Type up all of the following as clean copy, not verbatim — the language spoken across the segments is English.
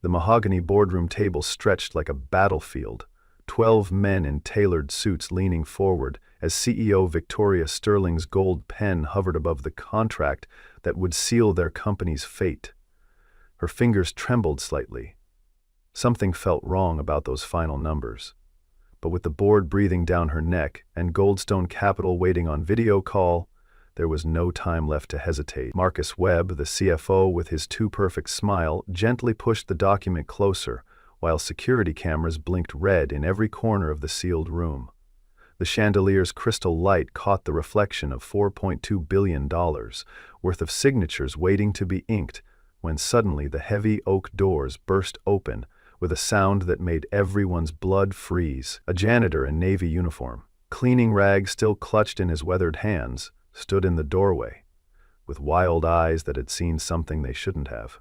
The mahogany boardroom table stretched like a battlefield, 12 men in tailored suits leaning forward as CEO Victoria Sterling's gold pen hovered above the contract that would seal their company's fate. Her fingers trembled slightly. Something felt wrong about those final numbers. But with the board breathing down her neck and Goldstone Capital waiting on video call, there was no time left to hesitate. Marcus Webb, the CFO, with his too-perfect smile, gently pushed the document closer, while security cameras blinked red in every corner of the sealed room. The chandelier's crystal light caught the reflection of $4.2 billion worth of signatures waiting to be inked, when suddenly the heavy oak doors burst open with a sound that made everyone's blood freeze. A janitor in navy uniform, cleaning rag still clutched in his weathered hands, stood in the doorway, with wild eyes that had seen something they shouldn't have.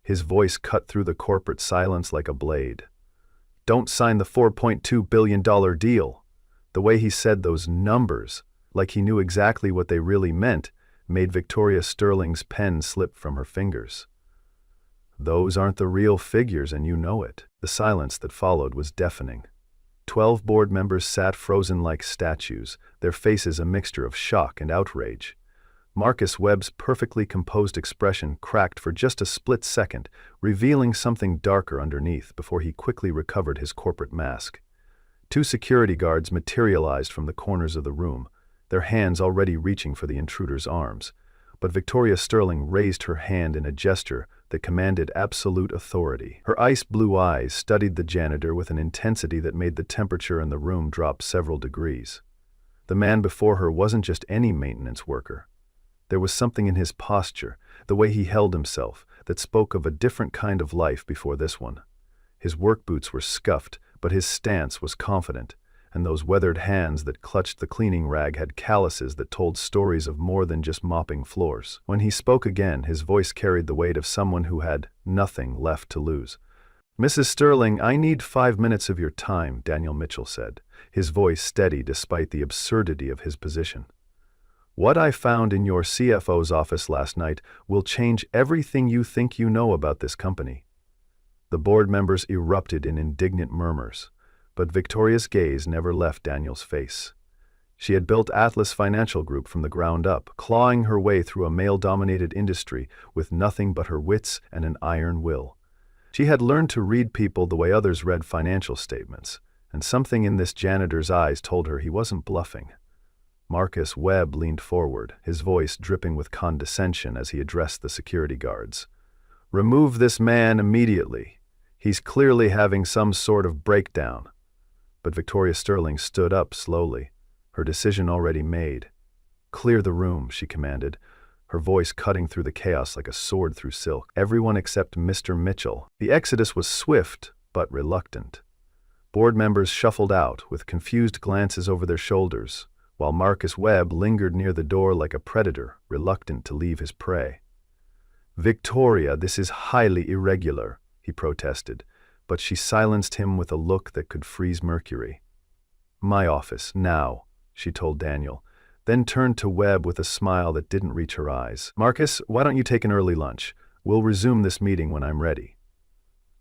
His voice cut through the corporate silence like a blade. "Don't sign the $4.2 billion deal." The way he said those numbers, like he knew exactly what they really meant, made Victoria Sterling's pen slip from her fingers. "Those aren't the real figures, and you know it." The silence that followed was deafening. 12 board members sat frozen like statues, their faces a mixture of shock and outrage. Marcus Webb's perfectly composed expression cracked for just a split second, revealing something darker underneath before he quickly recovered his corporate mask. 2 security guards materialized from the corners of the room, their hands already reaching for the intruder's arms. But Victoria Sterling raised her hand in a gesture that commanded absolute authority. Her ice-blue eyes studied the janitor with an intensity that made the temperature in the room drop several degrees. The man before her wasn't just any maintenance worker. There was something in his posture, the way he held himself, that spoke of a different kind of life before this one. His work boots were scuffed, but his stance was confident, and those weathered hands that clutched the cleaning rag had calluses that told stories of more than just mopping floors. When he spoke again, his voice carried the weight of someone who had nothing left to lose. "Mrs. Sterling, I need 5 minutes of your time," Daniel Mitchell said, his voice steady despite the absurdity of his position. "What I found in your CFO's office last night will change everything you think you know about this company." The board members erupted in indignant murmurs, but Victoria's gaze never left Daniel's face. She had built Atlas Financial Group from the ground up, clawing her way through a male-dominated industry with nothing but her wits and an iron will. She had learned to read people the way others read financial statements, and something in this janitor's eyes told her he wasn't bluffing. Marcus Webb leaned forward, his voice dripping with condescension as he addressed the security guards. "Remove this man immediately. He's clearly having some sort of breakdown." But Victoria Sterling stood up slowly, her decision already made. "Clear the room," she commanded, her voice cutting through the chaos like a sword through silk. Everyone except Mr. Mitchell. The exodus was swift, but reluctant. Board members shuffled out, with confused glances over their shoulders, while Marcus Webb lingered near the door like a predator, reluctant to leave his prey. "Victoria, this is highly irregular," he protested, but she silenced him with a look that could freeze mercury. "My office, now," she told Daniel, then turned to Webb with a smile that didn't reach her eyes. "Marcus, why don't you take an early lunch? We'll resume this meeting when I'm ready."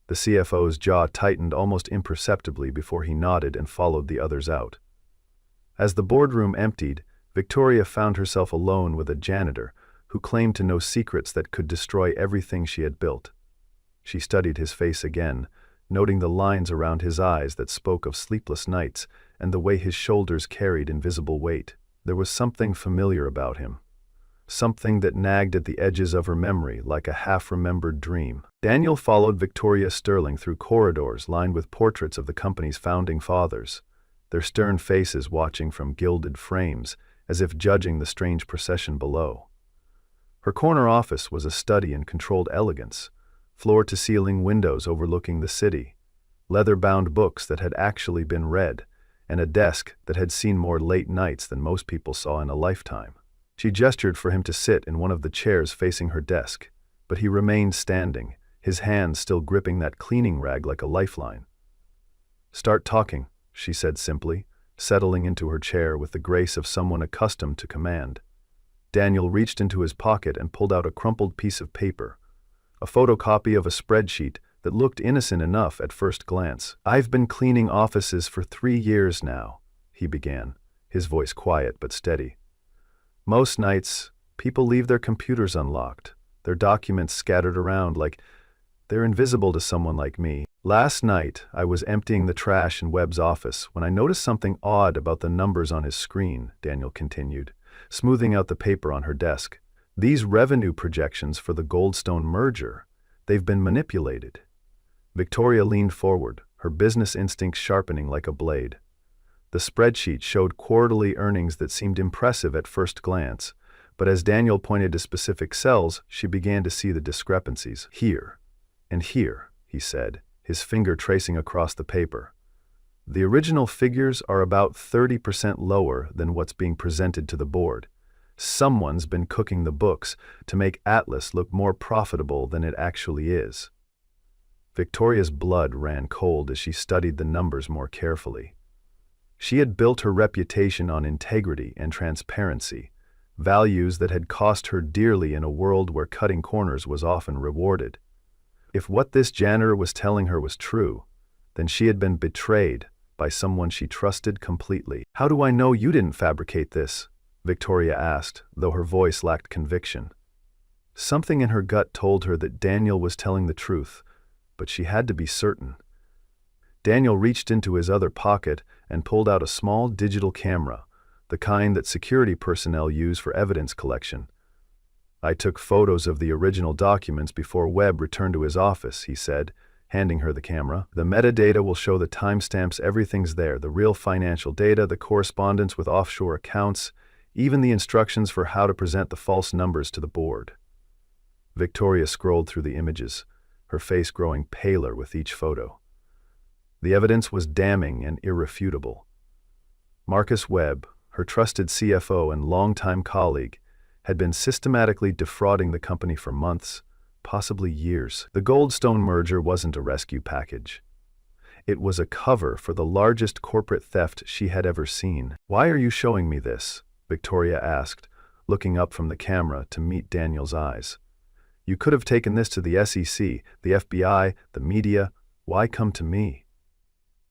The CFO's jaw tightened almost imperceptibly before he nodded and followed the others out. As the boardroom emptied, Victoria found herself alone with a janitor who claimed to know secrets that could destroy everything she had built. She studied his face again, noting the lines around his eyes that spoke of sleepless nights and the way his shoulders carried invisible weight. There was something familiar about him, something that nagged at the edges of her memory like a half-remembered dream. Daniel followed Victoria Sterling through corridors lined with portraits of the company's founding fathers, their stern faces watching from gilded frames as if judging the strange procession below. Her corner office was a study in controlled elegance, floor-to-ceiling windows overlooking the city, leather-bound books that had actually been read, and a desk that had seen more late nights than most people saw in a lifetime. She gestured for him to sit in one of the chairs facing her desk, but he remained standing, his hands still gripping that cleaning rag like a lifeline. "Start talking," she said simply, settling into her chair with the grace of someone accustomed to command. Daniel reached into his pocket and pulled out a crumpled piece of paper, a photocopy of a spreadsheet that looked innocent enough at first glance. "I've been cleaning offices for 3 years now," he began, his voice quiet but steady. "Most nights, people leave their computers unlocked, their documents scattered around like they're invisible to someone like me. Last night, I was emptying the trash in Webb's office when I noticed something odd about the numbers on his screen," Daniel continued, smoothing out the paper on her desk. "These revenue projections for the Goldstone merger, they've been manipulated." Victoria leaned forward, her business instincts sharpening like a blade. The spreadsheet showed quarterly earnings that seemed impressive at first glance, but as Daniel pointed to specific cells, she began to see the discrepancies. "Here, and here," he said, his finger tracing across the paper. "The original figures are about 30% lower than what's being presented to the board. Someone's been cooking the books to make Atlas look more profitable than it actually is." Victoria's blood ran cold as she studied the numbers more carefully. She had built her reputation on integrity and transparency, values that had cost her dearly in a world where cutting corners was often rewarded. If what this janitor was telling her was true, then she had been betrayed by someone she trusted completely. "How do I know you didn't fabricate this?" Victoria asked, though her voice lacked conviction. Something in her gut told her that Daniel was telling the truth, but she had to be certain. Daniel reached into his other pocket and pulled out a small digital camera, the kind that security personnel use for evidence collection. "I took photos of the original documents before Webb returned to his office," he said, handing her the camera. "The metadata will show the timestamps, everything's there, the real financial data, the correspondence with offshore accounts, even the instructions for how to present the false numbers to the board." Victoria scrolled through the images, her face growing paler with each photo. The evidence was damning and irrefutable. Marcus Webb, her trusted CFO and longtime colleague, had been systematically defrauding the company for months, possibly years. The Goldstone merger wasn't a rescue package. It was a cover for the largest corporate theft she had ever seen. "Why are you showing me this?" Victoria asked, looking up from the camera to meet Daniel's eyes. "You could have taken this to the SEC, the FBI, the media. Why come to me?"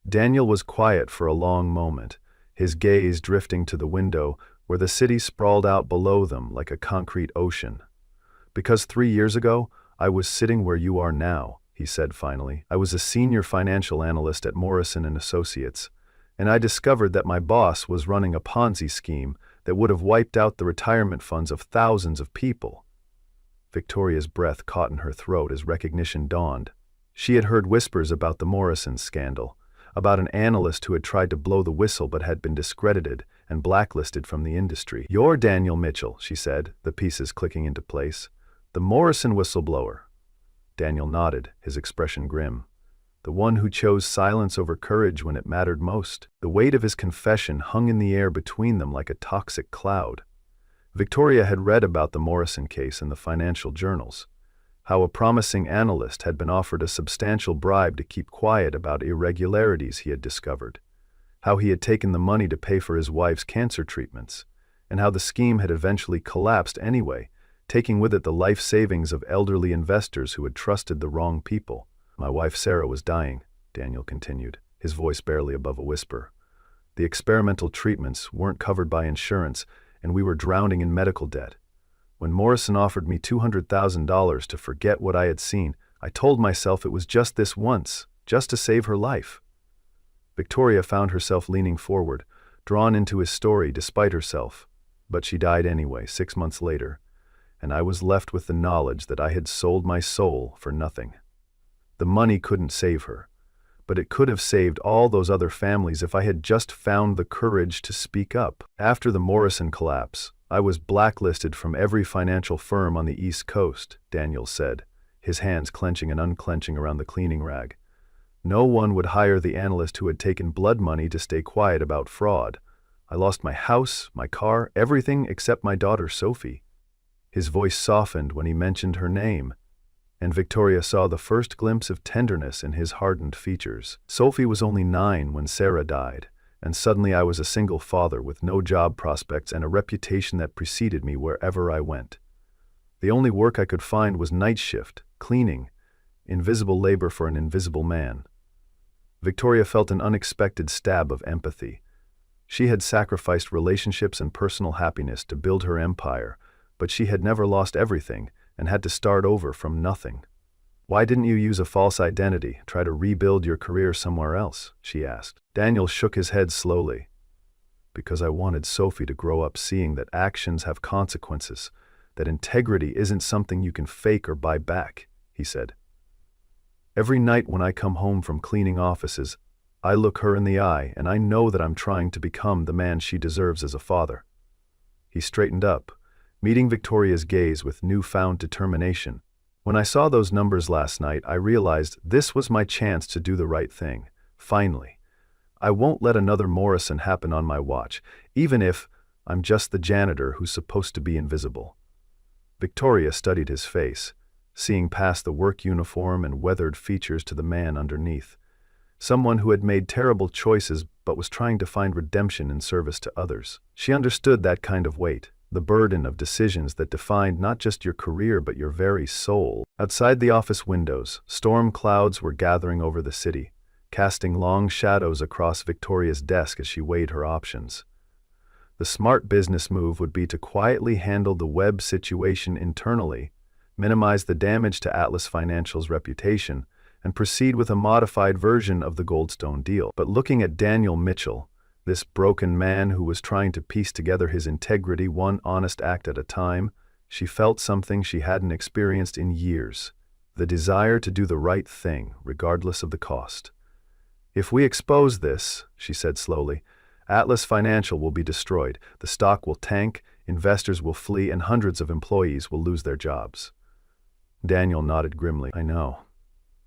Daniel was quiet for a long moment, his gaze drifting to the window where the city sprawled out below them like a concrete ocean. "Because 3 years ago, I was sitting where you are now," he said finally. "I was a senior financial analyst at Morrison & Associates, and I discovered that my boss was running a Ponzi scheme that would have wiped out the retirement funds of thousands of people." Victoria's breath caught in her throat as recognition dawned. She had heard whispers about the Morrison scandal, about an analyst who had tried to blow the whistle but had been discredited and blacklisted from the industry. "You're Daniel Mitchell," she said, the pieces clicking into place. "The Morrison whistleblower." Daniel nodded, his expression grim. The one who chose silence over courage when it mattered most. The weight of his confession hung in the air between them like a toxic cloud. Victoria had read about the Morrison case in the financial journals, how a promising analyst had been offered a substantial bribe to keep quiet about irregularities he had discovered, how he had taken the money to pay for his wife's cancer treatments, and how the scheme had eventually collapsed anyway, taking with it the life savings of elderly investors who had trusted the wrong people. "My wife Sarah was dying," Daniel continued, his voice barely above a whisper. "The experimental treatments weren't covered by insurance, and we were drowning in medical debt. When Morrison offered me $200,000 to forget what I had seen, I told myself it was just this once, just to save her life." Victoria found herself leaning forward, drawn into his story despite herself. "But she died anyway, 6 months later, and I was left with the knowledge that I had sold my soul for nothing. The money couldn't save her, but it could have saved all those other families if I had just found the courage to speak up." "After the Morrison collapse, I was blacklisted from every financial firm on the East Coast," Daniel said, his hands clenching and unclenching around the cleaning rag. "No one would hire the analyst who had taken blood money to stay quiet about fraud. I lost my house, my car, everything except my daughter Sophie." His voice softened when he mentioned her name, and Victoria saw the first glimpse of tenderness in his hardened features. "Sophie was only 9 when Sarah died, and suddenly I was a single father with no job prospects and a reputation that preceded me wherever I went. The only work I could find was night shift, cleaning, invisible labor for an invisible man. Victoria felt an unexpected stab of empathy. She had sacrificed relationships and personal happiness to build her empire, but she had never lost everything and had to start over from nothing. "Why didn't you use a false identity, try to rebuild your career somewhere else?" she asked. Daniel shook his head slowly. "Because I wanted Sophie to grow up seeing that actions have consequences, that integrity isn't something you can fake or buy back," he said. "Every night when I come home from cleaning offices, I look her in the eye and I know that I'm trying to become the man she deserves as a father." He straightened up, meeting Victoria's gaze with newfound determination. "When I saw those numbers last night, I realized this was my chance to do the right thing. Finally. I won't let another Morrison happen on my watch, even if I'm just the janitor who's supposed to be invisible." Victoria studied his face, seeing past the work uniform and weathered features to the man underneath. Someone who had made terrible choices but was trying to find redemption in service to others. She understood that kind of weight, the burden of decisions that defined not just your career but your very soul. Outside the office windows, storm clouds were gathering over the city, casting long shadows across Victoria's desk as she weighed her options. The smart business move would be to quietly handle the Webb situation internally, minimize the damage to Atlas Financial's reputation, and proceed with a modified version of the Goldstone deal. But looking at Daniel Mitchell, this broken man who was trying to piece together his integrity one honest act at a time, she felt something she hadn't experienced in years: the desire to do the right thing, regardless of the cost. "If we expose this," she said slowly, "Atlas Financial will be destroyed, the stock will tank, investors will flee, and hundreds of employees will lose their jobs." Daniel nodded grimly. "I know.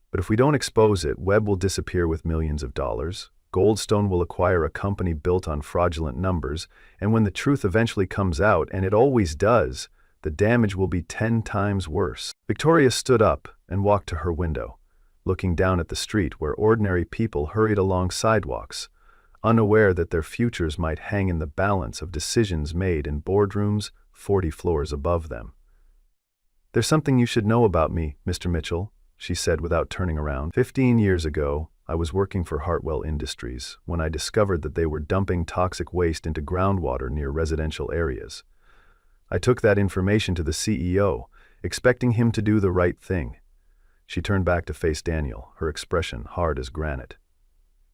But if we don't expose it, Webb will disappear with millions of dollars. Goldstone will acquire a company built on fraudulent numbers, and when the truth eventually comes out, and it always does, the damage will be 10 times worse." Victoria stood up and walked to her window, looking down at the street where ordinary people hurried along sidewalks, unaware that their futures might hang in the balance of decisions made in boardrooms 40 floors above them. "There's something you should know about me, Mr. Mitchell," she said without turning around. 15 years ago, I was working for Hartwell Industries when I discovered that they were dumping toxic waste into groundwater near residential areas. I took that information to the CEO, expecting him to do the right thing. She turned back to face Daniel, her expression hard as granite.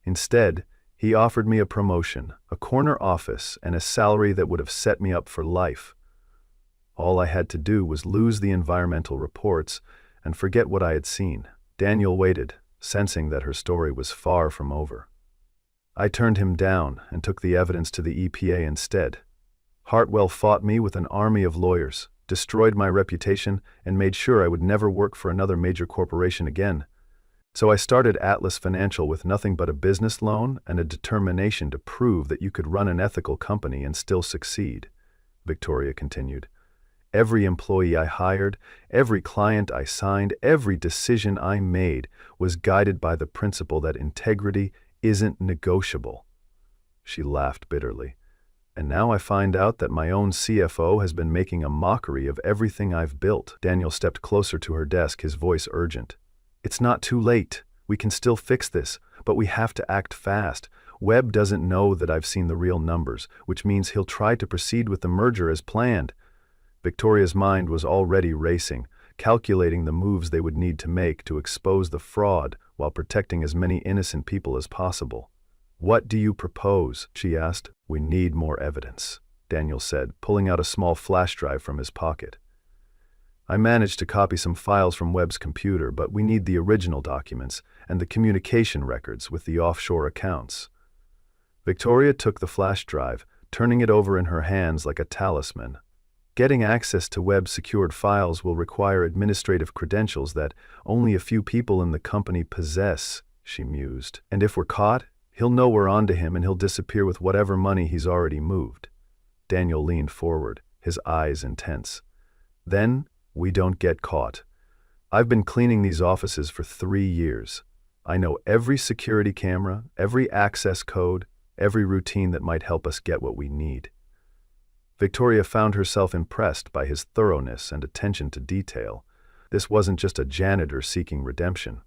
Instead, he offered me a promotion, a corner office, and a salary that would have set me up for life. All I had to do was lose the environmental reports and forget what I had seen. Daniel waited, sensing that her story was far from over. I turned him down and took the evidence to the EPA instead. Hartwell fought me with an army of lawyers, destroyed my reputation, and made sure I would never work for another major corporation again. So I started Atlas Financial with nothing but a business loan and a determination to prove that you could run an ethical company and still succeed," Victoria continued. "Every employee I hired, every client I signed, every decision I made was guided by the principle that integrity isn't negotiable." She laughed bitterly. "And now I find out that my own CFO has been making a mockery of everything I've built." Daniel stepped closer to her desk, his voice urgent. "It's not too late. We can still fix this, but we have to act fast. Webb doesn't know that I've seen the real numbers, which means he'll try to proceed with the merger as planned." Victoria's mind was already racing, calculating the moves they would need to make to expose the fraud while protecting as many innocent people as possible. "What do you propose?" she asked. "We need more evidence," Daniel said, pulling out a small flash drive from his pocket. "I managed to copy some files from Webb's computer, but we need the original documents and the communication records with the offshore accounts." Victoria took the flash drive, turning it over in her hands like a talisman. "Getting access to Webb-secured files will require administrative credentials that only a few people in the company possess," she mused. "And if we're caught, he'll know we're onto him and he'll disappear with whatever money he's already moved." Daniel leaned forward, his eyes intense. "Then we don't get caught. I've been cleaning these offices for 3 years. I know every security camera, every access code, every routine that might help us get what we need." Victoria found herself impressed by his thoroughness and attention to detail. This wasn't just a janitor seeking redemption.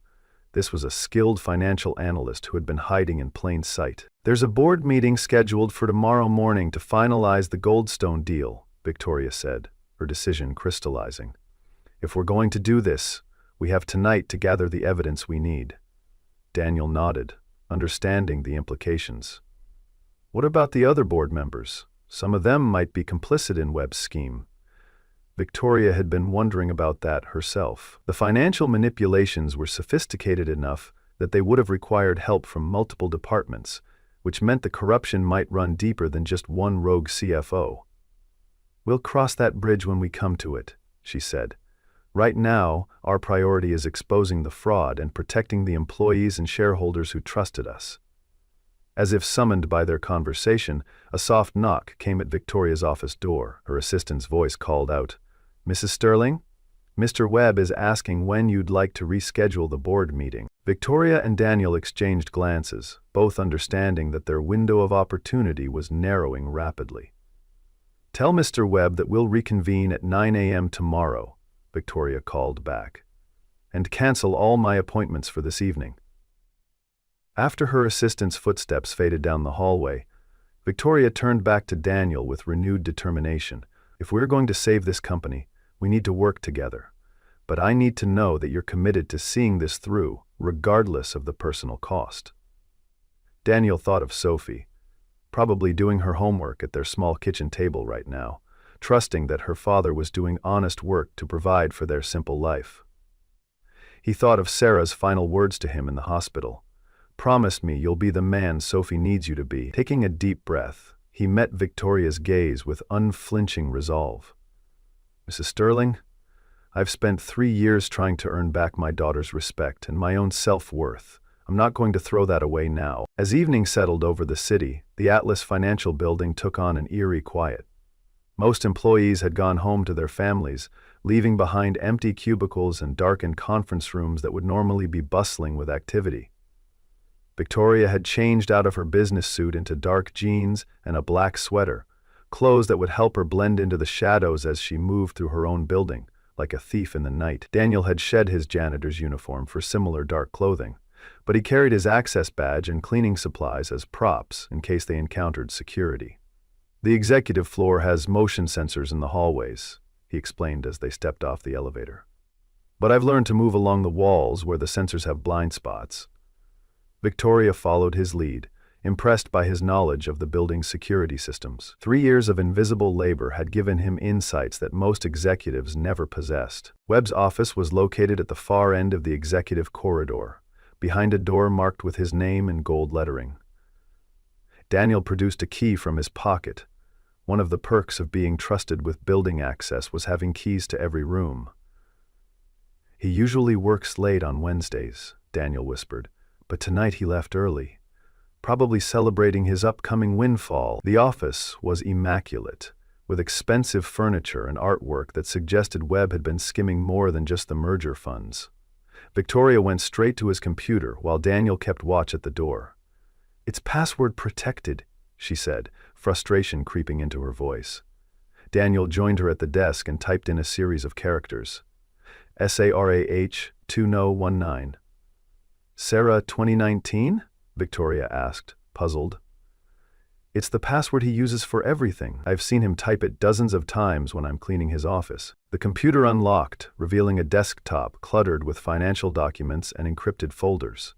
This was a skilled financial analyst who had been hiding in plain sight. "There's a board meeting scheduled for tomorrow morning to finalize the Goldstone deal," Victoria said, her decision crystallizing. "If we're going to do this, we have tonight to gather the evidence we need." Daniel nodded, understanding the implications. "What about the other board members? Some of them might be complicit in Webb's scheme." Victoria had been wondering about that herself. The financial manipulations were sophisticated enough that they would have required help from multiple departments, which meant the corruption might run deeper than just one rogue CFO. "We'll cross that bridge when we come to it," she said. "Right now, our priority is exposing the fraud and protecting the employees and shareholders who trusted us." As if summoned by their conversation, a soft knock came at Victoria's office door. Her assistant's voice called out, "Mrs. Sterling? Mr. Webb is asking when you'd like to reschedule the board meeting." Victoria and Daniel exchanged glances, both understanding that their window of opportunity was narrowing rapidly. "Tell Mr. Webb that we'll reconvene at 9 a.m. tomorrow," Victoria called back, "and cancel all my appointments for this evening." After her assistant's footsteps faded down the hallway, Victoria turned back to Daniel with renewed determination. "If we're going to save this company, we need to work together. But I need to know that you're committed to seeing this through, regardless of the personal cost." Daniel thought of Sophie, probably doing her homework at their small kitchen table right now, trusting that her father was doing honest work to provide for their simple life. He thought of Sarah's final words to him in the hospital. "Promise me you'll be the man Sophie needs you to be." Taking a deep breath, he met Victoria's gaze with unflinching resolve. "Mrs. Sterling, I've spent 3 years trying to earn back my daughter's respect and my own self-worth. I'm not going to throw that away now." As evening settled over the city, the Atlas Financial Building took on an eerie quiet. Most employees had gone home to their families, leaving behind empty cubicles and darkened conference rooms that would normally be bustling with activity. Victoria had changed out of her business suit into dark jeans and a black sweater, clothes that would help her blend into the shadows as she moved through her own building, like a thief in the night. Daniel had shed his janitor's uniform for similar dark clothing, but he carried his access badge and cleaning supplies as props in case they encountered security. "The executive floor has motion sensors in the hallways," he explained as they stepped off the elevator. "But I've learned to move along the walls where the sensors have blind spots." Victoria followed his lead, impressed by his knowledge of the building's security systems. 3 years of invisible labor had given him insights that most executives never possessed. Webb's office was located at the far end of the executive corridor, behind a door marked with his name in gold lettering. Daniel produced a key from his pocket. One of the perks of being trusted with building access was having keys to every room. "He usually works late on Wednesdays," Daniel whispered, "but tonight he left early, probably celebrating his upcoming windfall." The office was immaculate, with expensive furniture and artwork that suggested Webb had been skimming more than just the merger funds. Victoria went straight to his computer while Daniel kept watch at the door. "It's password protected," she said, frustration creeping into her voice. Daniel joined her at the desk and typed in a series of characters. SARAH 2019. "Sarah 2019? Victoria asked, puzzled. "It's the password he uses for everything. I've seen him type it dozens of times when I'm cleaning his office." The computer unlocked, revealing a desktop cluttered with financial documents and encrypted folders.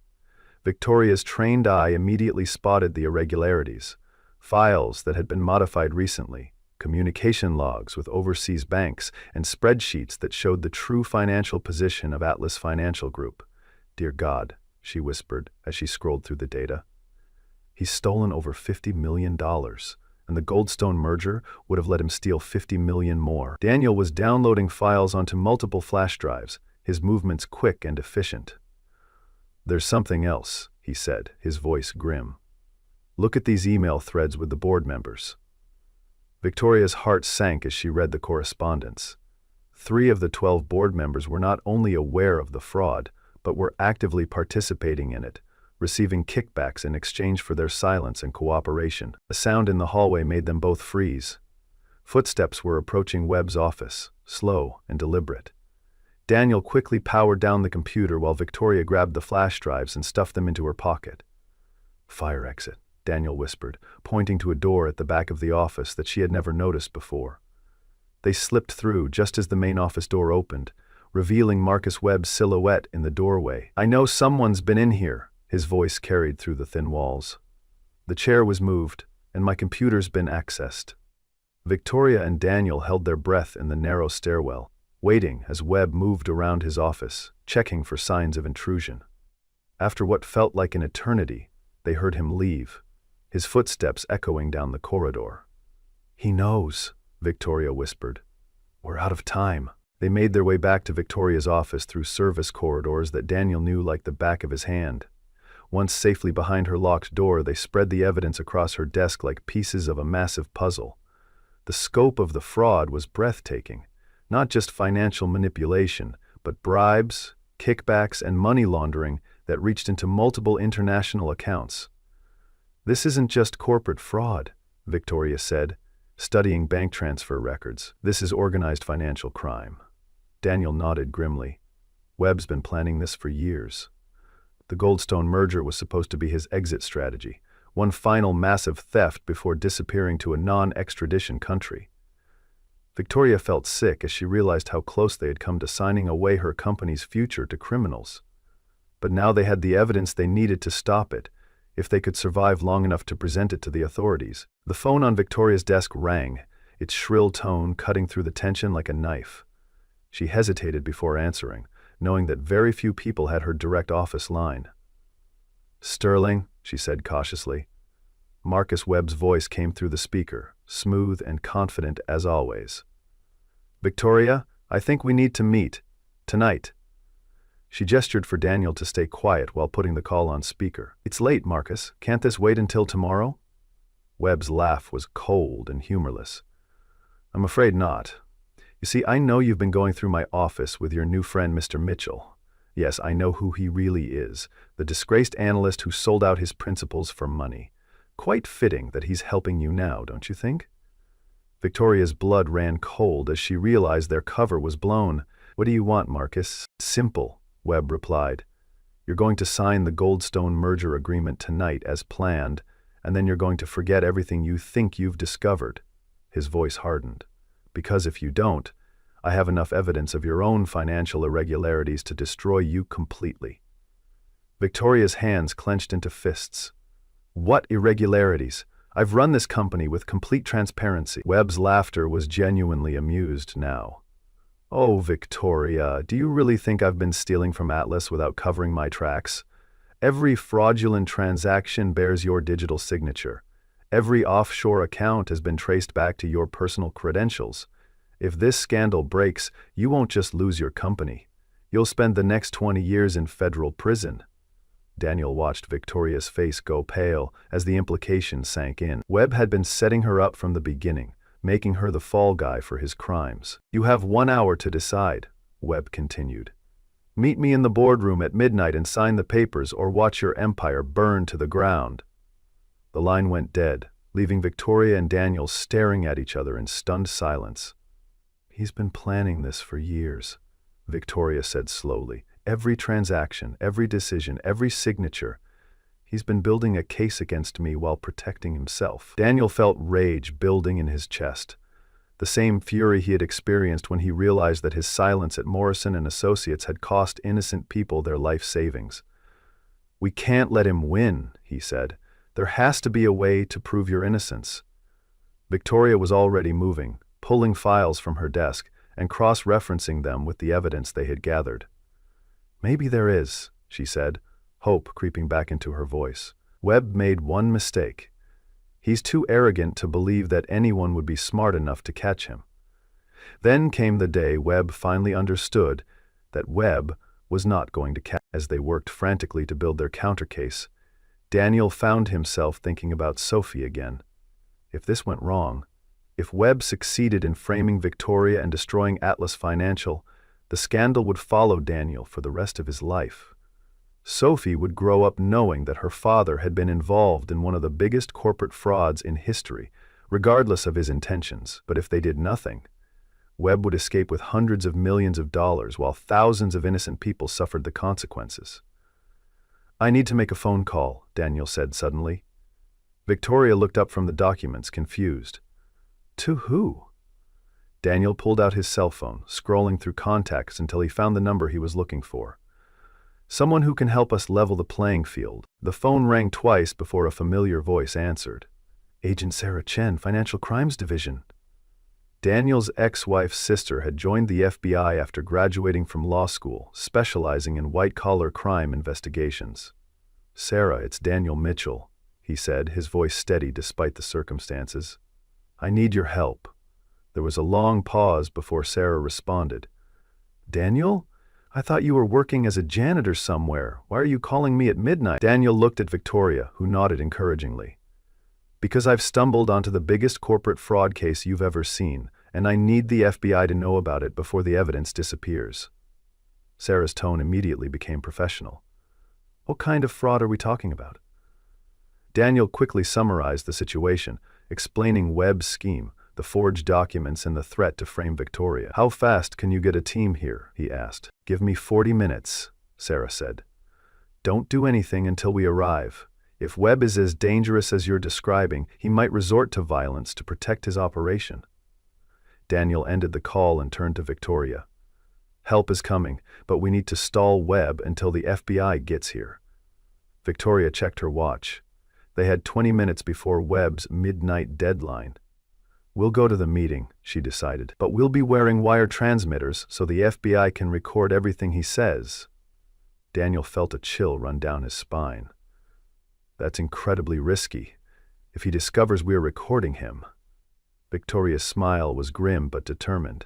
Victoria's trained eye immediately spotted the irregularities: files that had been modified recently, communication logs with overseas banks, and spreadsheets that showed the true financial position of Atlas Financial Group. "Dear God," she whispered as she scrolled through the data. "He's stolen over $50 million, and the Goldstone merger would have let him steal $50 million more." Daniel was downloading files onto multiple flash drives, his movements quick and efficient. "There's something else," he said, his voice grim. "Look at these email threads with the board members." Victoria's heart sank as she read the correspondence. 3 of the 12 board members were not only aware of the fraud, but were actively participating in it, receiving kickbacks in exchange for their silence and cooperation. A sound in the hallway made them both freeze. Footsteps were approaching Webb's office, slow and deliberate. Daniel quickly powered down the computer while Victoria grabbed the flash drives and stuffed them into her pocket. "Fire exit," Daniel whispered, pointing to a door at the back of the office that she had never noticed before. They slipped through just as the main office door opened, revealing Marcus Webb's silhouette in the doorway. "I know someone's been in here," his voice carried through the thin walls. "The chair was moved, and my computer's been accessed." Victoria and Daniel held their breath in the narrow stairwell, waiting as Webb moved around his office, checking for signs of intrusion. After what felt like an eternity, they heard him leave, his footsteps echoing down the corridor. "He knows," Victoria whispered. "We're out of time." They made their way back to Victoria's office through service corridors that Daniel knew like the back of his hand. Once safely behind her locked door, they spread the evidence across her desk like pieces of a massive puzzle. The scope of the fraud was breathtaking. Not just financial manipulation, but bribes, kickbacks, and money laundering that reached into multiple international accounts. "This isn't just corporate fraud," Victoria said, studying bank transfer records. "This is organized financial crime." Daniel nodded grimly. Webb's been planning this for years. The Goldstone merger was supposed to be his exit strategy, one final massive theft before disappearing to a non-extradition country. Victoria felt sick as she realized how close they had come to signing away her company's future to criminals. But now they had the evidence they needed to stop it, if they could survive long enough to present it to the authorities. The phone on Victoria's desk rang, its shrill tone cutting through the tension like a knife. She hesitated before answering, knowing that very few people had her direct office line. "Sterling," she said cautiously. Marcus Webb's voice came through the speaker, smooth and confident as always. "Victoria, I think we need to meet. Tonight." She gestured for Daniel to stay quiet while putting the call on speaker. "It's late, Marcus. Can't this wait until tomorrow?" Webb's laugh was cold and humorless. "I'm afraid not. You see, I know you've been going through my office with your new friend, Mr. Mitchell. Yes, I know who he really is, the disgraced analyst who sold out his principles for money. Quite fitting that he's helping you now, don't you think?" Victoria's blood ran cold as she realized their cover was blown. "What do you want, Marcus?" "Simple," Webb replied. "You're going to sign the Goldstone merger agreement tonight as planned, and then you're going to forget everything you think you've discovered." His voice hardened. "Because if you don't, I have enough evidence of your own financial irregularities to destroy you completely." Victoria's hands clenched into fists. "What irregularities? I've run this company with complete transparency." Webb's laughter was genuinely amused now. "Oh, Victoria, do you really think I've been stealing from Atlas without covering my tracks? Every fraudulent transaction bears your digital signature. Every offshore account has been traced back to your personal credentials. If this scandal breaks, you won't just lose your company. You'll spend the next 20 years in federal prison." Daniel watched Victoria's face go pale as the implication sank in. Webb had been setting her up from the beginning, making her the fall guy for his crimes. "You have 1 hour to decide," Webb continued. "Meet me in the boardroom at midnight and sign the papers, or watch your empire burn to the ground." The line went dead, leaving Victoria and Daniel staring at each other in stunned silence. "He's been planning this for years," Victoria said slowly. "Every transaction, every decision, every signature. He's been building a case against me while protecting himself." Daniel felt rage building in his chest, the same fury he had experienced when he realized that his silence at Morrison and Associates had cost innocent people their life savings. "We can't let him win," he said. "There has to be a way to prove your innocence." Victoria was already moving, pulling files from her desk and cross-referencing them with the evidence they had gathered. "Maybe there is," she said, hope creeping back into her voice. "Webb made one mistake. He's too arrogant to believe that anyone would be smart enough to catch him." Then came the day Webb finally understood that Webb was not going to catch. As they worked frantically to build their countercase, Daniel found himself thinking about Sophie again. If this went wrong, if Webb succeeded in framing Victoria and destroying Atlas Financial, the scandal would follow Daniel for the rest of his life. Sophie would grow up knowing that her father had been involved in one of the biggest corporate frauds in history, regardless of his intentions. But if they did nothing, Webb would escape with hundreds of millions of dollars while thousands of innocent people suffered the consequences. "I need to make a phone call," Daniel said suddenly. Victoria looked up from the documents, confused. "To who?" Daniel pulled out his cell phone, scrolling through contacts until he found the number he was looking for. "Someone who can help us level the playing field." The phone rang twice before a familiar voice answered. "Agent Sarah Chen, Financial Crimes Division." Daniel's ex-wife's sister had joined the FBI after graduating from law school, specializing in white-collar crime investigations. "Sarah, it's Daniel Mitchell," he said, his voice steady despite the circumstances. "I need your help." There was a long pause before Sarah responded. "Daniel? I thought you were working as a janitor somewhere. Why are you calling me at midnight?" Daniel looked at Victoria, who nodded encouragingly. "Because I've stumbled onto the biggest corporate fraud case you've ever seen, and I need the FBI to know about it before the evidence disappears." Sarah's tone immediately became professional. "What kind of fraud are we talking about?" Daniel quickly summarized the situation, explaining Webb's scheme, the forged documents, and the threat to frame Victoria. "How fast can you get a team here?" he asked. "Give me 40 minutes, Sarah said. "Don't do anything until we arrive. If Webb is as dangerous as you're describing, he might resort to violence to protect his operation." Daniel ended the call and turned to Victoria. "Help is coming, but we need to stall Webb until the FBI gets here." Victoria checked her watch. They had 20 minutes before Webb's midnight deadline. "We'll go to the meeting," she decided, "but we'll be wearing wire transmitters so the FBI can record everything he says." Daniel felt a chill run down his spine. "That's incredibly risky. If he discovers we're recording him." Victoria's smile was grim but determined.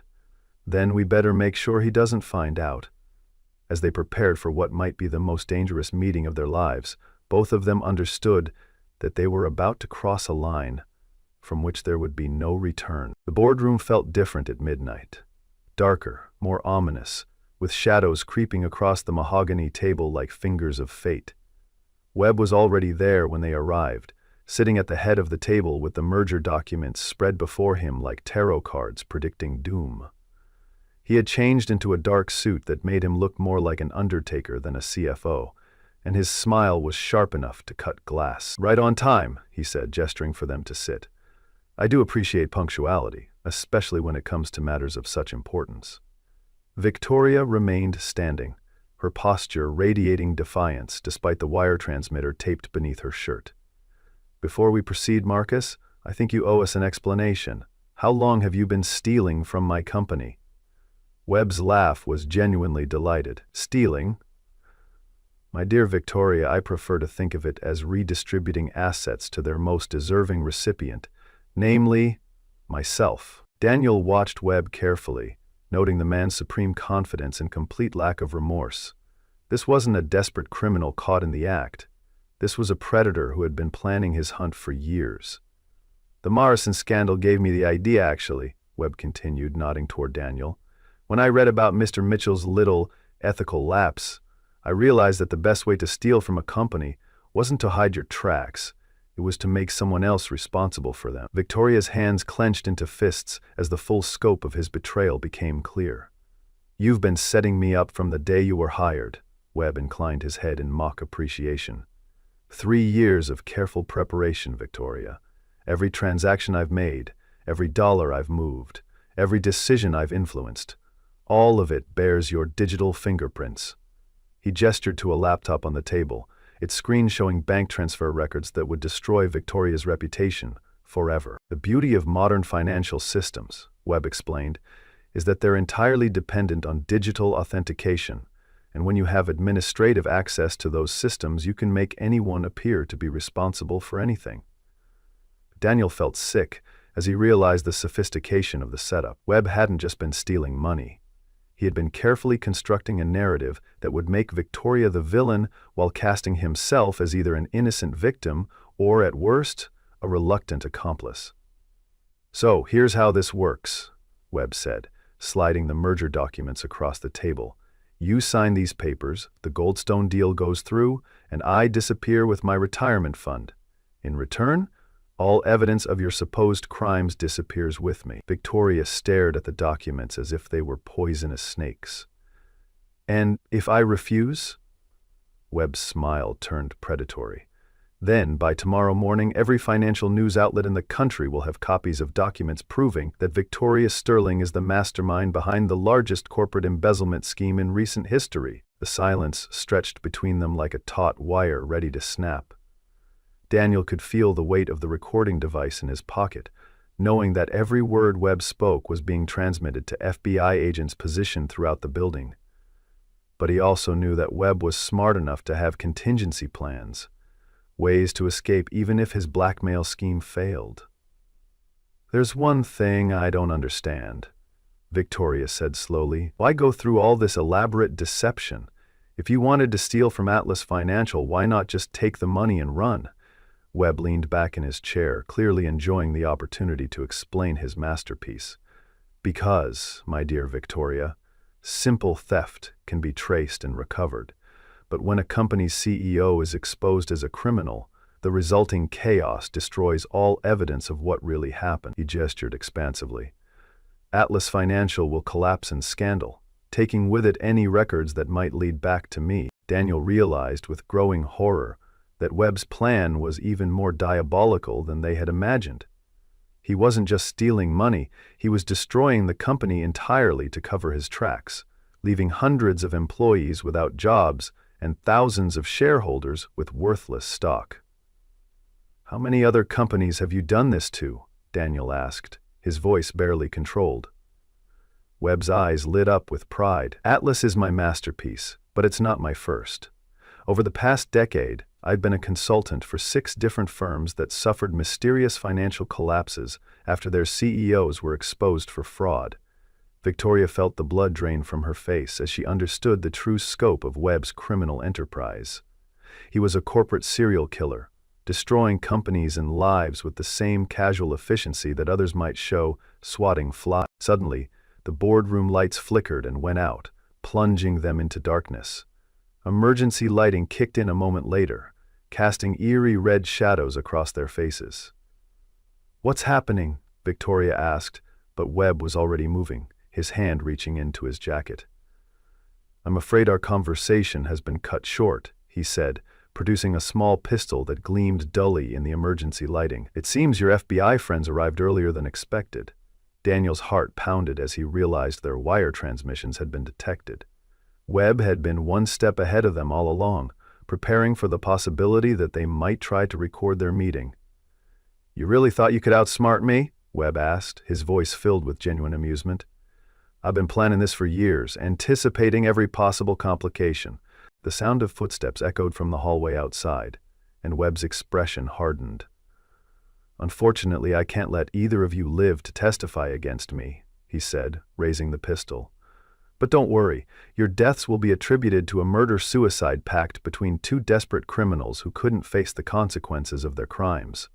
"Then we better make sure he doesn't find out." As they prepared for what might be the most dangerous meeting of their lives, both of them understood that they were about to cross a line from which there would be no return. The boardroom felt different at midnight. Darker, more ominous, with shadows creeping across the mahogany table like fingers of fate. Webb was already there when they arrived, sitting at the head of the table with the merger documents spread before him like tarot cards predicting doom. He had changed into a dark suit that made him look more like an undertaker than a CFO, and his smile was sharp enough to cut glass. "Right on time," he said, gesturing for them to sit. "I do appreciate punctuality, especially when it comes to matters of such importance." Victoria remained standing, her posture radiating defiance despite the wire transmitter taped beneath her shirt. "Before we proceed, Marcus, I think you owe us an explanation. How long have you been stealing from my company?" Webb's laugh was genuinely delighted. "Stealing? My dear Victoria, I prefer to think of it as redistributing assets to their most deserving recipient, namely, myself." Daniel watched Webb carefully, noting the man's supreme confidence and complete lack of remorse. This wasn't a desperate criminal caught in the act. This was a predator who had been planning his hunt for years. "The Morrison scandal gave me the idea, actually," Webb continued, nodding toward Daniel. "When I read about Mr. Mitchell's little ethical lapse, I realized that the best way to steal from a company wasn't to hide your tracks. It was to make someone else responsible for them." Victoria's hands clenched into fists as the full scope of his betrayal became clear. "You've been setting me up from the day you were hired," Webb inclined his head in mock appreciation. 3 years of careful preparation, Victoria. Every transaction I've made, every dollar I've moved, every decision I've influenced, all of it bears your digital fingerprints." He gestured to a laptop on the table, its screen showing bank transfer records that would destroy Victoria's reputation forever. "The beauty of modern financial systems," Webb explained, "is that they're entirely dependent on digital authentication, and when you have administrative access to those systems, you can make anyone appear to be responsible for anything." Daniel felt sick as he realized the sophistication of the setup. Webb hadn't just been stealing money. He had been carefully constructing a narrative that would make Victoria the villain while casting himself as either an innocent victim or, at worst, a reluctant accomplice. "So, here's how this works," Webb said, sliding the merger documents across the table. "You sign these papers, the Goldstone deal goes through, and I disappear with my retirement fund. In return, All evidence of your supposed crimes disappears with me. Victoria stared at the documents as if they were poisonous snakes. And if I refuse? Webb's smile turned predatory. Then, by tomorrow morning, every financial news outlet in the country will have copies of documents proving that Victoria Sterling is the mastermind behind the largest corporate embezzlement scheme in recent history. The silence stretched between them like a taut wire ready to snap. Daniel could feel the weight of the recording device in his pocket, knowing that every word Webb spoke was being transmitted to FBI agents positioned throughout the building. But he also knew that Webb was smart enough to have contingency plans, ways to escape even if his blackmail scheme failed. "There's one thing I don't understand," Victoria said slowly. "Why go through all this elaborate deception? If you wanted to steal from Atlas Financial, why not just take the money and run?" Webb leaned back in his chair, clearly enjoying the opportunity to explain his masterpiece. "Because, my dear Victoria, simple theft can be traced and recovered. But when a company's CEO is exposed as a criminal, the resulting chaos destroys all evidence of what really happened." He gestured expansively. "Atlas Financial will collapse in scandal, taking with it any records that might lead back to me." Daniel realized with growing horror that Webb's plan was even more diabolical than they had imagined. He wasn't just stealing money, he was destroying the company entirely to cover his tracks, leaving hundreds of employees without jobs and thousands of shareholders with worthless stock. "How many other companies have you done this to?" Daniel asked, his voice barely controlled. Webb's eyes lit up with pride. "Atlas is my masterpiece, but it's not my first. Over the past decade, I've been a consultant for 6 different firms that suffered mysterious financial collapses after their CEOs were exposed for fraud." Victoria felt the blood drain from her face as she understood the true scope of Webb's criminal enterprise. He was a corporate serial killer, destroying companies and lives with the same casual efficiency that others might show swatting flies. Suddenly, the boardroom lights flickered and went out, plunging them into darkness. Emergency lighting kicked in a moment later, casting eerie red shadows across their faces. "What's happening?" Victoria asked, but Webb was already moving, his hand reaching into his jacket. "I'm afraid our conversation has been cut short," he said, producing a small pistol that gleamed dully in the emergency lighting. "It seems your FBI friends arrived earlier than expected." Daniel's heart pounded as he realized their wire transmissions had been detected. Webb had been one step ahead of them all along, preparing for the possibility that they might try to record their meeting. "You really thought you could outsmart me?" Webb asked, his voice filled with genuine amusement. "I've been planning this for years, anticipating every possible complication." The sound of footsteps echoed from the hallway outside, and Webb's expression hardened. "Unfortunately, I can't let either of you live to testify against me," he said, raising the pistol. "But don't worry, your deaths will be attributed to a murder-suicide pact between 2 desperate criminals who couldn't face the consequences of their crimes."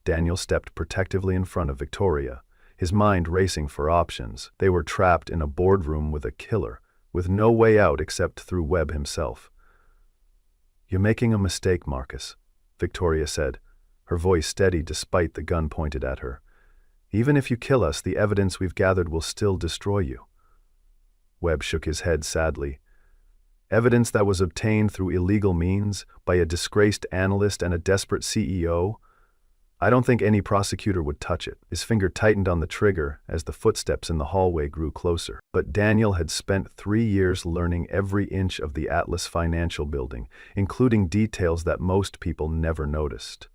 Daniel stepped protectively in front of Victoria, his mind racing for options. They were trapped in a boardroom with a killer, with no way out except through Webb himself. "You're making a mistake, Marcus," Victoria said, her voice steady despite the gun pointed at her. "Even if you kill us, the evidence we've gathered will still destroy you." Webb shook his head sadly. "Evidence that was obtained through illegal means, by a disgraced analyst and a desperate CEO? I don't think any prosecutor would touch it." His finger tightened on the trigger as the footsteps in the hallway grew closer. But Daniel had spent 3 years learning every inch of the Atlas Financial building, including details that most people never noticed.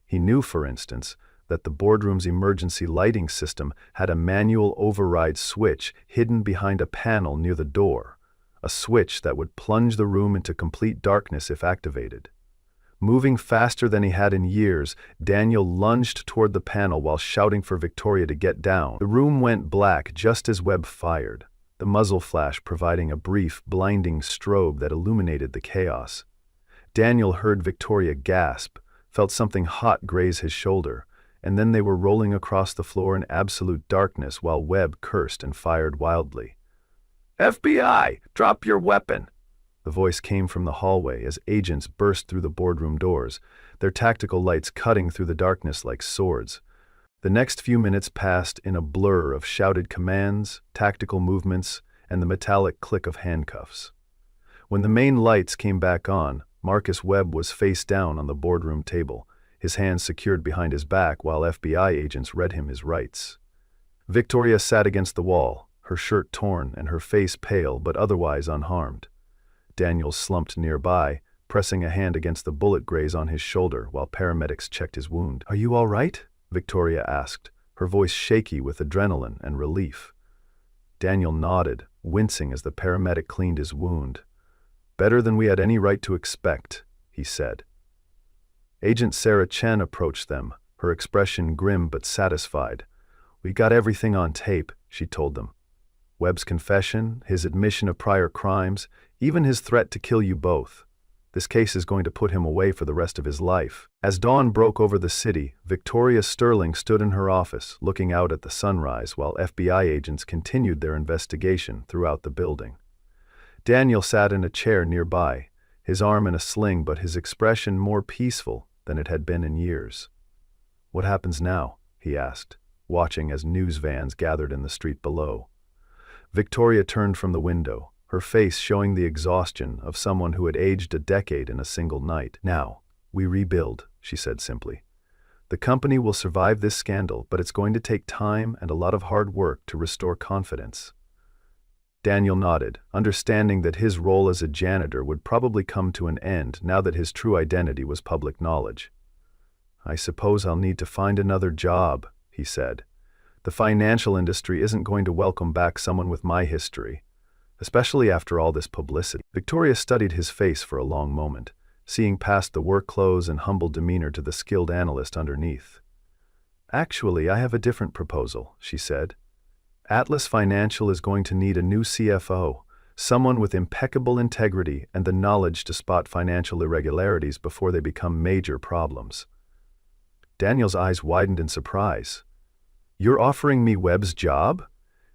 He knew, for instance, that the boardroom's emergency lighting system had a manual override switch hidden behind a panel near the door, a switch that would plunge the room into complete darkness if activated. Moving faster than he had in years, Daniel lunged toward the panel while shouting for Victoria to get down. The room went black just as Webb fired, the muzzle flash providing a brief, blinding strobe that illuminated the chaos. Daniel heard Victoria gasp, felt something hot graze his shoulder, and then they were rolling across the floor in absolute darkness while Webb cursed and fired wildly. "FBI, drop your weapon!" The voice came from the hallway as agents burst through the boardroom doors, their tactical lights cutting through the darkness like swords. The next few minutes passed in a blur of shouted commands, tactical movements, and the metallic click of handcuffs. When the main lights came back on, Marcus Webb was face down on the boardroom table, his hands secured behind his back while FBI agents read him his rights. Victoria sat against the wall, her shirt torn and her face pale but otherwise unharmed. Daniel slumped nearby, pressing a hand against the bullet graze on his shoulder while paramedics checked his wound. "Are you all right?" Victoria asked, her voice shaky with adrenaline and relief. Daniel nodded, wincing as the paramedic cleaned his wound. "Better than we had any right to expect," he said. Agent Sarah Chen approached them, her expression grim but satisfied. "We got everything on tape," she told them. "Webb's confession, his admission of prior crimes, even his threat to kill you both. This case is going to put him away for the rest of his life." As dawn broke over the city, Victoria Sterling stood in her office, looking out at the sunrise while FBI agents continued their investigation throughout the building. Daniel sat in a chair nearby, his arm in a sling but his expression more peaceful than it had been in years. "What happens now?" he asked, watching as news vans gathered in the street below. Victoria turned from the window, her face showing the exhaustion of someone who had aged a decade in a single night. "Now, we rebuild," she said simply. "The company will survive this scandal, but it's going to take time and a lot of hard work to restore confidence." Daniel nodded, understanding that his role as a janitor would probably come to an end now that his true identity was public knowledge. "I suppose I'll need to find another job," he said. "The financial industry isn't going to welcome back someone with my history, especially after all this publicity." Victoria studied his face for a long moment, seeing past the work clothes and humble demeanor to the skilled analyst underneath. "Actually, I have a different proposal," she said. "Atlas Financial is going to need a new CFO, someone with impeccable integrity and the knowledge to spot financial irregularities before they become major problems." Daniel's eyes widened in surprise. "You're offering me Webb's job?"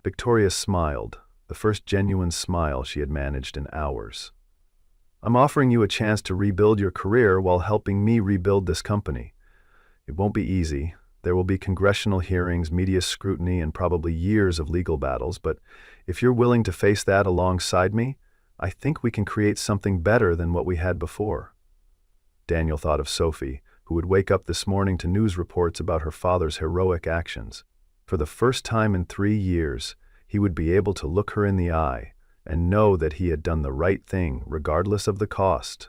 Victoria smiled, the first genuine smile she had managed in hours. "I'm offering you a chance to rebuild your career while helping me rebuild this company. It won't be easy. There will be congressional hearings, media scrutiny, and probably years of legal battles, but if you're willing to face that alongside me, I think we can create something better than what we had before." Daniel thought of Sophie, who would wake up this morning to news reports about her father's heroic actions. For the first time in 3 years, he would be able to look her in the eye and know that he had done the right thing regardless of the cost.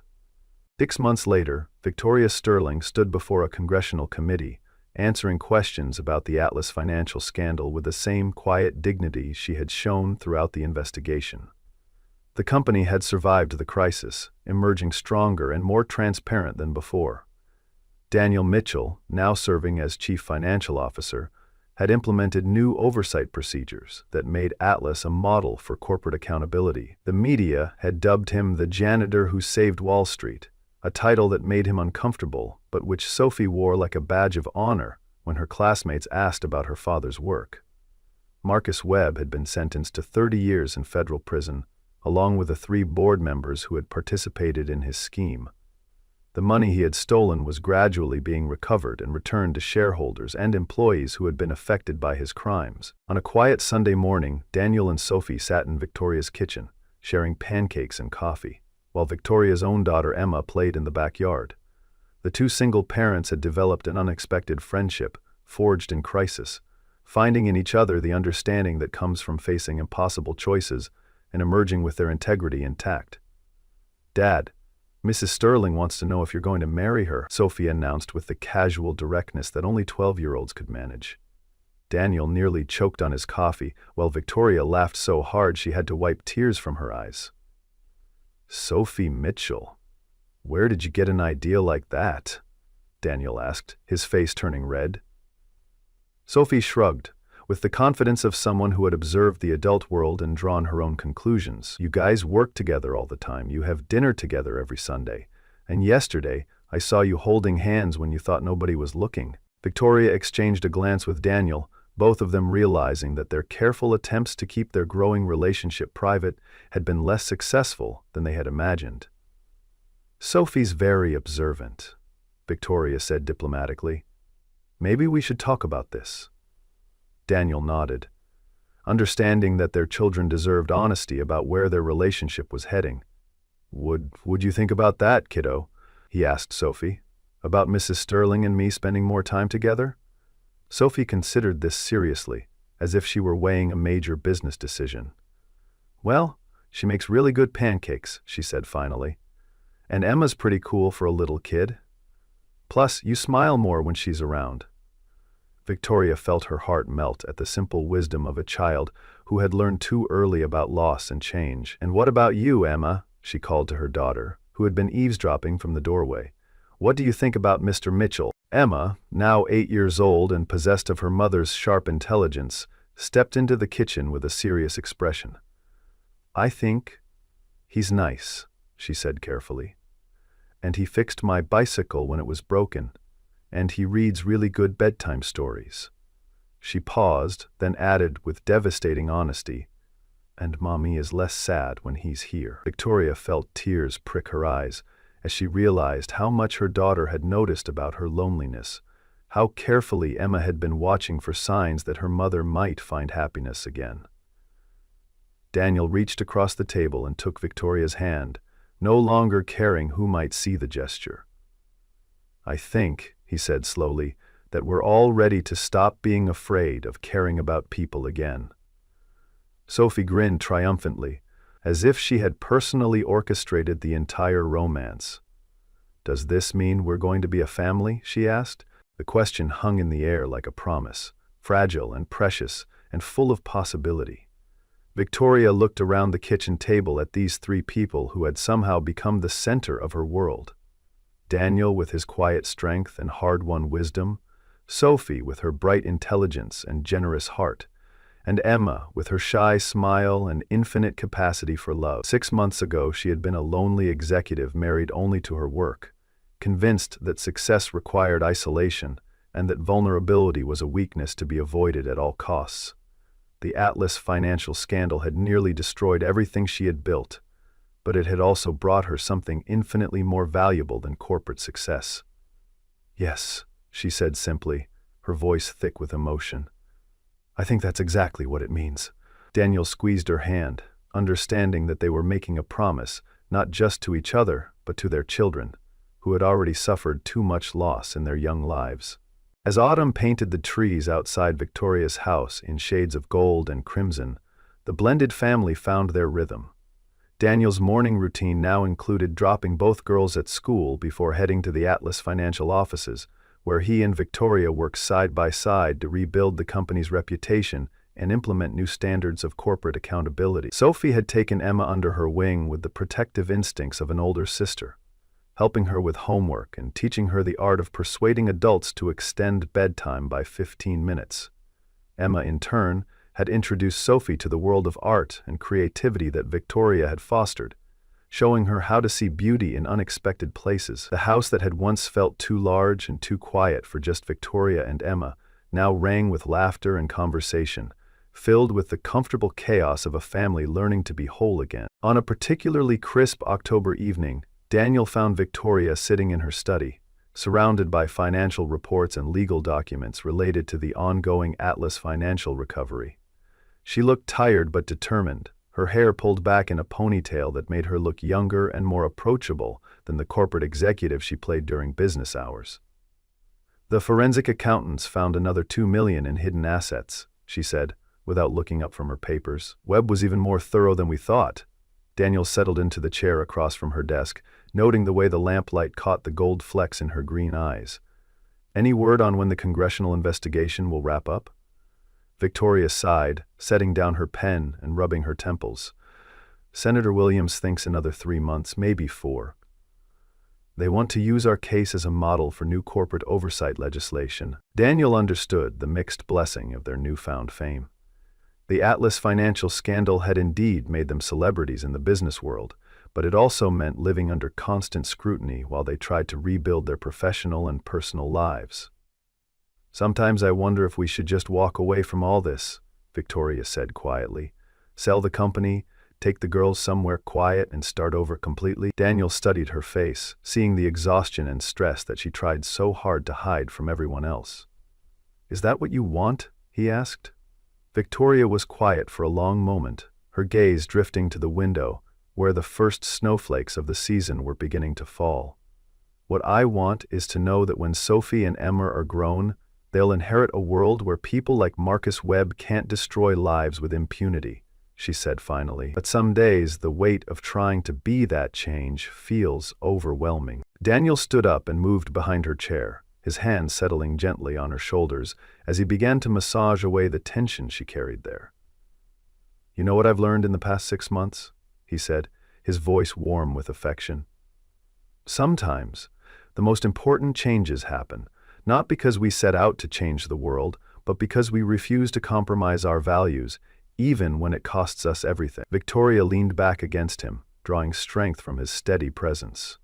6 months later, Victoria Sterling stood before a congressional committee, answering questions about the Atlas financial scandal with the same quiet dignity she had shown throughout the investigation. The company had survived the crisis, emerging stronger and more transparent than before. Daniel Mitchell, now serving as Chief Financial Officer, had implemented new oversight procedures that made Atlas a model for corporate accountability. The media had dubbed him the janitor who saved Wall Street, a title that made him uncomfortable, but which Sophie wore like a badge of honor when her classmates asked about her father's work. Marcus Webb had been sentenced to 30 years in federal prison, along with the 3 board members who had participated in his scheme. The money he had stolen was gradually being recovered and returned to shareholders and employees who had been affected by his crimes. On a quiet Sunday morning, Daniel and Sophie sat in Victoria's kitchen, sharing pancakes and coffee, while Victoria's own daughter Emma played in the backyard. The 2 single parents had developed an unexpected friendship, forged in crisis, finding in each other the understanding that comes from facing impossible choices and emerging with their integrity intact. "Dad, Mrs. Sterling wants to know if you're going to marry her," Sophie announced with the casual directness that only 12-year-olds could manage. Daniel nearly choked on his coffee, while Victoria laughed so hard she had to wipe tears from her eyes. "Sophie Mitchell, where did you get an idea like that?" Daniel asked, his face turning red. Sophie shrugged, with the confidence of someone who had observed the adult world and drawn her own conclusions. "You guys work together all the time, you have dinner together every Sunday, and yesterday I saw you holding hands when you thought nobody was looking." Victoria exchanged a glance with Daniel, both of them realizing that their careful attempts to keep their growing relationship private had been less successful than they had imagined. "Sophie's very observant," Victoria said diplomatically. "Maybe we should talk about this." Daniel nodded, understanding that their children deserved honesty about where their relationship was heading. Would you think about that, kiddo?" he asked Sophie. "About Mrs. Sterling and me spending more time together?" Sophie considered this seriously, as if she were weighing a major business decision. "Well, she makes really good pancakes," she said finally. "And Emma's pretty cool for a little kid. Plus, you smile more when she's around." Victoria felt her heart melt at the simple wisdom of a child who had learned too early about loss and change. "And what about you, Emma?" she called to her daughter, who had been eavesdropping from the doorway. "What do you think about Mr. Mitchell?" Emma, now 8 years old and possessed of her mother's sharp intelligence, stepped into the kitchen with a serious expression. "I think he's nice," she said carefully. "And he fixed my bicycle when it was broken, and he reads really good bedtime stories." She paused, then added with devastating honesty, "And Mommy is less sad when he's here." Victoria felt tears prick her eyes as she realized how much her daughter had noticed about her loneliness, how carefully Emma had been watching for signs that her mother might find happiness again. Daniel reached across the table and took Victoria's hand, no longer caring who might see the gesture. "I think," he said slowly, "that we're all ready to stop being afraid of caring about people again." Sophie grinned triumphantly, as if she had personally orchestrated the entire romance. "Does this mean we're going to be a family?" she asked. The question hung in the air like a promise, fragile and precious and full of possibility. Victoria looked around the kitchen table at these three people who had somehow become the center of her world. Daniel with his quiet strength and hard-won wisdom, Sophie with her bright intelligence and generous heart, and Emma with her shy smile and infinite capacity for love. 6 months ago, she had been a lonely executive married only to her work, convinced that success required isolation and that vulnerability was a weakness to be avoided at all costs. The Atlas financial scandal had nearly destroyed everything she had built, but it had also brought her something infinitely more valuable than corporate success. "Yes," she said simply, her voice thick with emotion. "I think that's exactly what it means." Daniel squeezed her hand, understanding that they were making a promise, not just to each other, but to their children, who had already suffered too much loss in their young lives. As autumn painted the trees outside Victoria's house in shades of gold and crimson, the blended family found their rhythm. Daniel's morning routine now included dropping both girls at school before heading to the Atlas financial offices, where he and Victoria worked side by side to rebuild the company's reputation and implement new standards of corporate accountability. Sophie had taken Emma under her wing with the protective instincts of an older sister, helping her with homework and teaching her the art of persuading adults to extend bedtime by 15 minutes. Emma, in turn, had introduced Sophie to the world of art and creativity that Victoria had fostered, showing her how to see beauty in unexpected places. The house that had once felt too large and too quiet for just Victoria and Emma now rang with laughter and conversation, filled with the comfortable chaos of a family learning to be whole again. On a particularly crisp October evening, Daniel found Victoria sitting in her study, surrounded by financial reports and legal documents related to the ongoing Atlas financial recovery. She looked tired but determined, her hair pulled back in a ponytail that made her look younger and more approachable than the corporate executive she played during business hours. "The forensic accountants found another $2 million in hidden assets," she said, without looking up from her papers. "Webb was even more thorough than we thought." Daniel settled into the chair across from her desk, noting the way the lamplight caught the gold flecks in her green eyes. "Any word on when the congressional investigation will wrap up?" Victoria sighed, setting down her pen and rubbing her temples. "Senator Williams thinks another 3 months, maybe 4. They want to use our case as a model for new corporate oversight legislation." Daniel understood the mixed blessing of their newfound fame. The Atlas financial scandal had indeed made them celebrities in the business world, but it also meant living under constant scrutiny while they tried to rebuild their professional and personal lives. Sometimes I wonder if we should just walk away from all this, Victoria said quietly. Sell the company, take the girls somewhere quiet and start over completely. Daniel studied her face, seeing the exhaustion and stress that she tried so hard to hide from everyone else. Is that what you want? He asked. Victoria was quiet for a long moment, her gaze drifting to the window, where the first snowflakes of the season were beginning to fall. What I want is to know that when Sophie and Emma are grown, they'll inherit a world where people like Marcus Webb can't destroy lives with impunity, she said finally. But some days, the weight of trying to be that change feels overwhelming. Daniel stood up and moved behind her chair, his hand settling gently on her shoulders as he began to massage away the tension she carried there. You know what I've learned in the past 6 months? He said, his voice warm with affection. Sometimes, the most important changes happen, not because we set out to change the world, but because we refuse to compromise our values, even when it costs us everything. Victoria leaned back against him, drawing strength from his steady presence.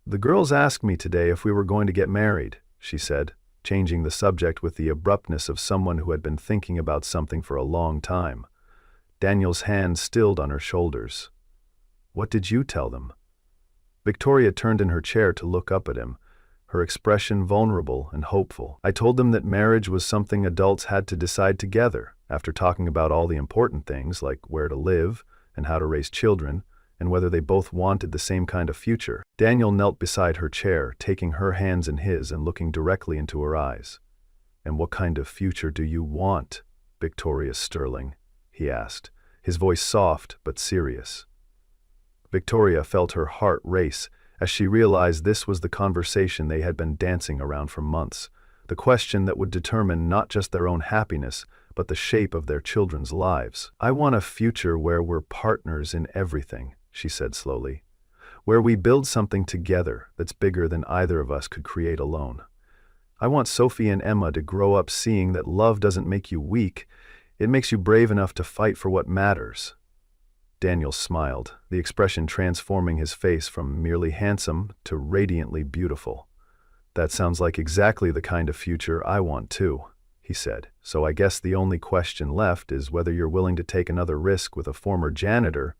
The girls asked me today if we were going to get married, she said, changing the subject with the abruptness of someone who had been thinking about something for a long time. Daniel's hand stilled on her shoulders. What did you tell them? Victoria turned in her chair to look up at him, her expression vulnerable and hopeful. I told them that marriage was something adults had to decide together, after talking about all the important things like where to live and how to raise children, and whether they both wanted the same kind of future. Daniel knelt beside her chair, taking her hands in his and looking directly into her eyes. And what kind of future do you want, Victoria Sterling? He asked, his voice soft but serious. Victoria felt her heart race as she realized this was the conversation they had been dancing around for months, the question that would determine not just their own happiness, but the shape of their children's lives. I want a future where we're partners in everything, she said slowly, where we build something together that's bigger than either of us could create alone. I want Sophie and Emma to grow up seeing that love doesn't make you weak, it makes you brave enough to fight for what matters. Daniel smiled, the expression transforming his face from merely handsome to radiantly beautiful. That sounds like exactly the kind of future I want too, he said. So I guess the only question left is whether you're willing to take another risk with a former janitor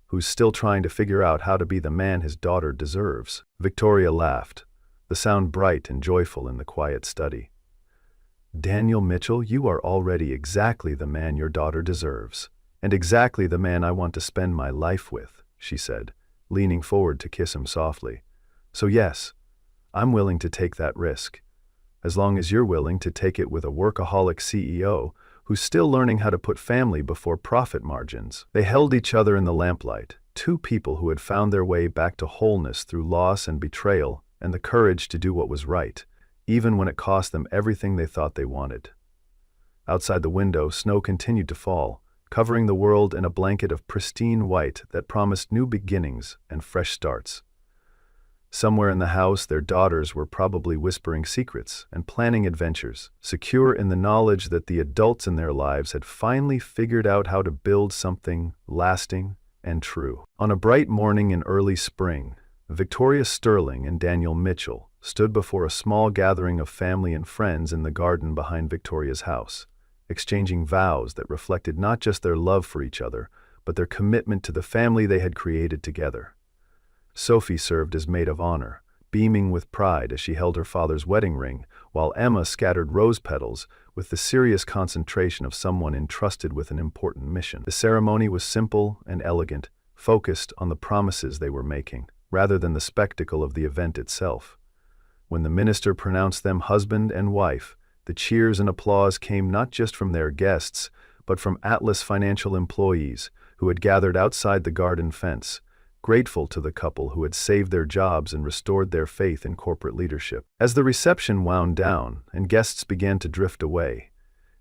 who's still trying to figure out how to be the man his daughter deserves. Victoria laughed, the sound bright and joyful in the quiet study. Daniel Mitchell, you are already exactly the man your daughter deserves, and exactly the man I want to spend my life with, she said, leaning forward to kiss him softly. So yes, I'm willing to take that risk, as long as you're willing to take it with a workaholic CEO who's still learning how to put family before profit margins. They held each other in the lamplight, two people who had found their way back to wholeness through loss and betrayal and the courage to do what was right, even when it cost them everything they thought they wanted. Outside the window, snow continued to fall, covering the world in a blanket of pristine white that promised new beginnings and fresh starts. Somewhere in the house, their daughters were probably whispering secrets and planning adventures, secure in the knowledge that the adults in their lives had finally figured out how to build something lasting and true. On a bright morning in early spring, Victoria Sterling and Daniel Mitchell stood before a small gathering of family and friends in the garden behind Victoria's house, exchanging vows that reflected not just their love for each other, but their commitment to the family they had created together. Sophie served as maid of honor, beaming with pride as she held her father's wedding ring, while Emma scattered rose petals with the serious concentration of someone entrusted with an important mission. The ceremony was simple and elegant, focused on the promises they were making, rather than the spectacle of the event itself. When the minister pronounced them husband and wife, the cheers and applause came not just from their guests, but from Atlas Financial employees who had gathered outside the garden fence, grateful to the couple who had saved their jobs and restored their faith in corporate leadership. As the reception wound down and guests began to drift away,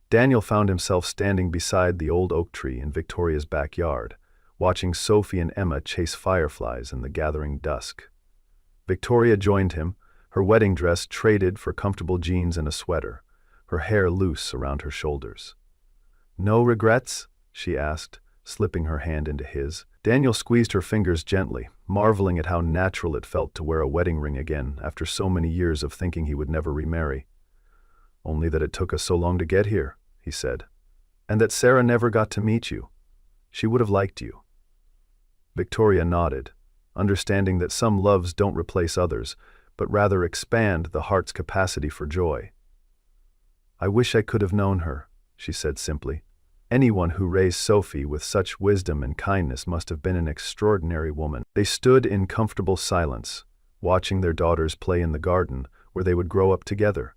Daniel found himself standing beside the old oak tree in Victoria's backyard, watching Sophie and Emma chase fireflies in the gathering dusk. Victoria joined him, her wedding dress traded for comfortable jeans and a sweater, her hair loose around her shoulders. "No regrets?" she asked, slipping her hand into his. Daniel squeezed her fingers gently, marveling at how natural it felt to wear a wedding ring again after so many years of thinking he would never remarry. Only that it took us so long to get here, he said. And that Sarah never got to meet you. She would have liked you. Victoria nodded, understanding that some loves don't replace others, but rather expand the heart's capacity for joy. I wish I could have known her, she said simply. Anyone who raised Sophie with such wisdom and kindness must have been an extraordinary woman. They stood in comfortable silence, watching their daughters play in the garden, where they would grow up together,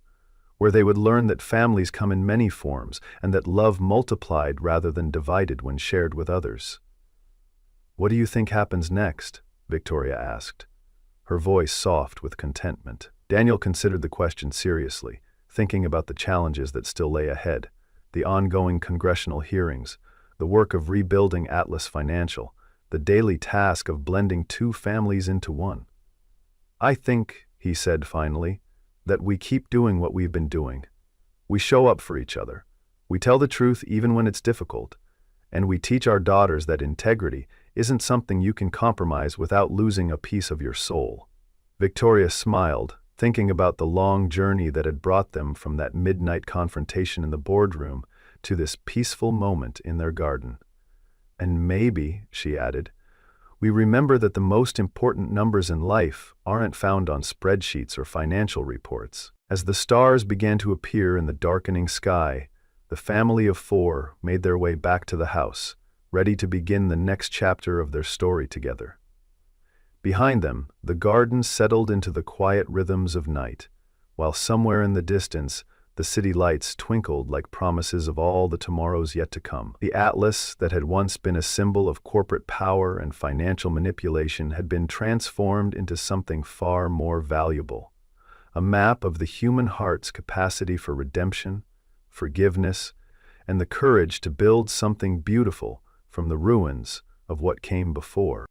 where they would learn that families come in many forms and that love multiplied rather than divided when shared with others. What do you think happens next? Victoria asked, her voice soft with contentment. Daniel considered the question seriously, thinking about the challenges that still lay ahead, the ongoing congressional hearings, the work of rebuilding Atlas Financial, the daily task of blending two families into one. I think, he said finally, that we keep doing what we've been doing. We show up for each other. We tell the truth even when it's difficult. And we teach our daughters that integrity isn't something you can compromise without losing a piece of your soul. Victoria smiled, thinking about the long journey that had brought them from that midnight confrontation in the boardroom to this peaceful moment in their garden. And maybe, she added, we remember that the most important numbers in life aren't found on spreadsheets or financial reports. As the stars began to appear in the darkening sky, the family of four made their way back to the house, ready to begin the next chapter of their story together. Behind them, the garden settled into the quiet rhythms of night, while somewhere in the distance, the city lights twinkled like promises of all the tomorrows yet to come. The Atlas that had once been a symbol of corporate power and financial manipulation had been transformed into something far more valuable, a map of the human heart's capacity for redemption, forgiveness, and the courage to build something beautiful from the ruins of what came before.